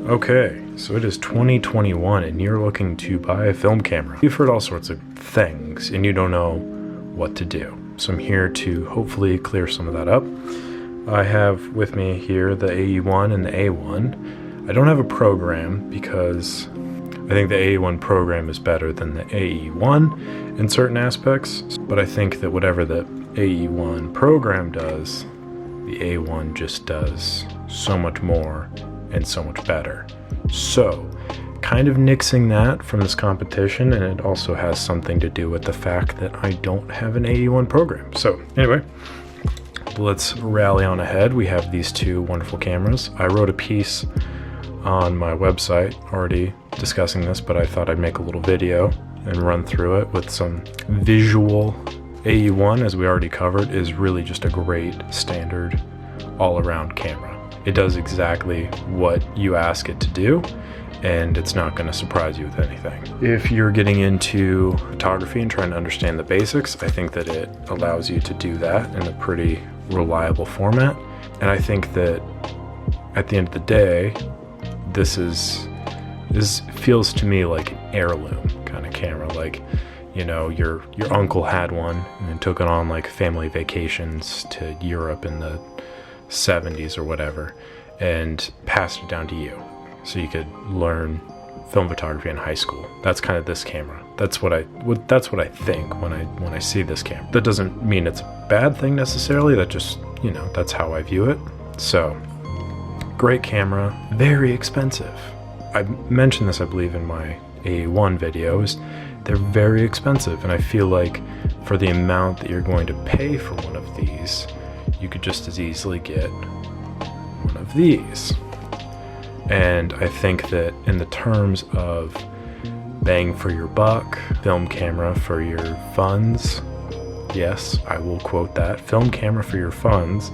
Okay, so it is 2021 and you're looking to buy a film camera. You've heard all sorts of things and you don't know what to do. So I'm here to hopefully clear some of that up. I have with me here the AE-1 and the A-1. I don't have a program because I think the AE-1 program is better than the AE-1 in certain aspects, but I think that whatever the AE-1 program does, the A1 just does so much more and so much better. So kind of nixing that from this competition, and it also has something to do with the fact that I don't have an AE1 program. So anyway, let's rally on ahead. We have these two wonderful cameras. I wrote a piece on my website already discussing this, but I thought I'd make a little video and run through it with some visual. AE-1, as we already covered, is really just a great standard all-around camera. It does exactly what you ask it to do, and it's not going to surprise you with anything. If you're getting into photography and trying to understand the basics, I think that it allows you to do that in a pretty reliable format. And I think that at the end of the day, this feels to me like an heirloom kind of camera. Like, you know, your uncle had one and then took it on like family vacations to Europe in the 70s or whatever and passed it down to you so you could learn film photography in high school. That's kind of this camera. That's what I think when I see this camera. That doesn't mean it's a bad thing necessarily. That just, you know, that's how I view it. So great camera, very expensive. I mentioned this, I believe, in my A1 videos. They're very expensive, and I feel like for the amount that you're going to pay for one of these, you could just as easily get one of these. And I think that in the terms of bang for your buck, film camera for your funds, yes, I will quote that, film camera for your funds,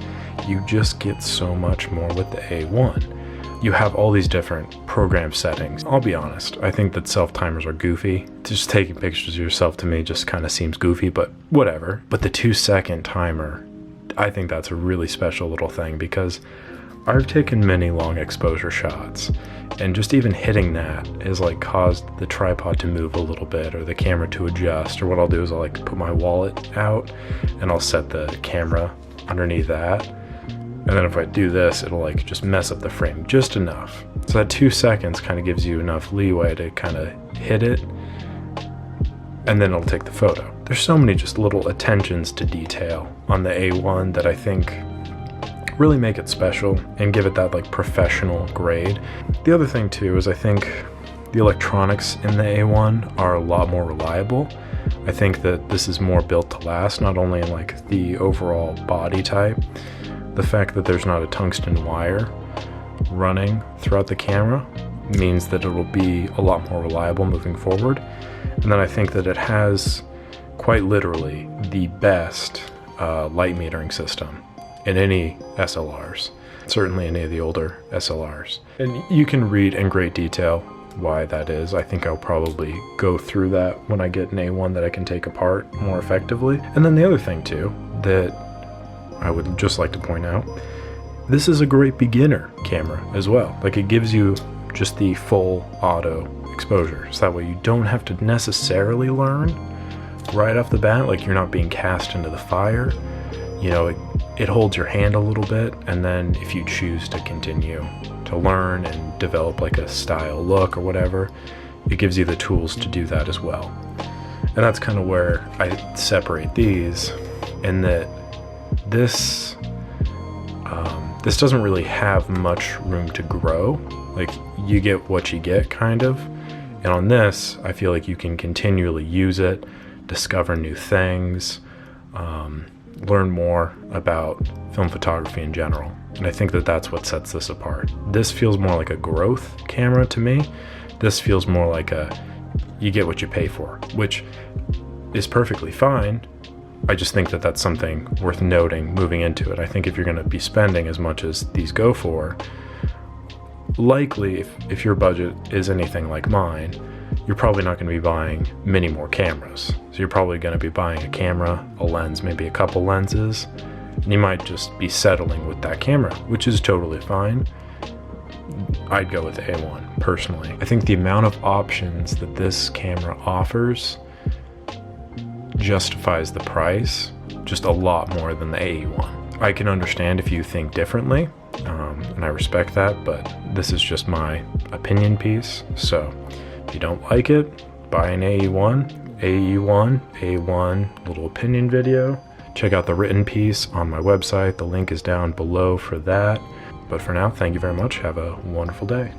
you just get so much more with the A1. You have all these different program settings. I'll be honest, I think that self-timers are goofy. Just taking pictures of yourself to me just kind of seems goofy, but whatever. But the 2-second timer, I think that's a really special little thing, because I've taken many long exposure shots, and just even hitting that has like caused the tripod to move a little bit or the camera to adjust. Or what I'll do is I'll like put my wallet out and I'll set the camera underneath that. And then if I do this, it'll like just mess up the frame just enough. So that 2 seconds kind of gives you enough leeway to kind of hit it, and then it'll take the photo. There's so many just little attentions to detail on the A1 that I think really make it special and give it that like professional grade. The other thing too is I think the electronics in the A1 are a lot more reliable. I think that this is more built to last, not only in like the overall body type, the fact that there's not a tungsten wire running throughout the camera means that it will be a lot more reliable moving forward. And then I think that it has quite literally the best light metering system in any SLRs, certainly any of the older SLRs. And you can read in great detail why that is. I think I'll probably go through that when I get an A1 that I can take apart more effectively. And then the other thing too that I would just like to point out, this is a great beginner camera as well. Like, it gives you just the full auto exposure, so that way you don't have to necessarily learn right off the bat. Like, you're not being cast into the fire. You know, it holds your hand a little bit, and then if you choose to continue to learn and develop like a style look or whatever, it gives you the tools to do that as well. And that's kind of where I separate these, in that this doesn't really have much room to grow. Like, you get what you get, kind of. And on this, I feel like you can continually use it, discover new things, learn more about film photography in general. And I think that that's what sets this apart. This feels more like a growth camera to me. This feels more like you get what you pay for, which is perfectly fine. I just think that that's something worth noting moving into it. I think if you're going to be spending as much as these go for, likely if your budget is anything like mine, you're probably not going to be buying many more cameras. So you're probably going to be buying a camera, a lens, maybe a couple lenses, and you might just be settling with that camera, which is totally fine. I'd go with A1 personally. I think the amount of options that this camera offers justifies the price just a lot more than the AE-1. I can understand if you think differently, and I respect that, but this is just my opinion piece. So if you don't like it, buy an AE-1, A1 little opinion video. Check out the written piece on my website. The link is down below for that. But for now, thank you very much. Have a wonderful day.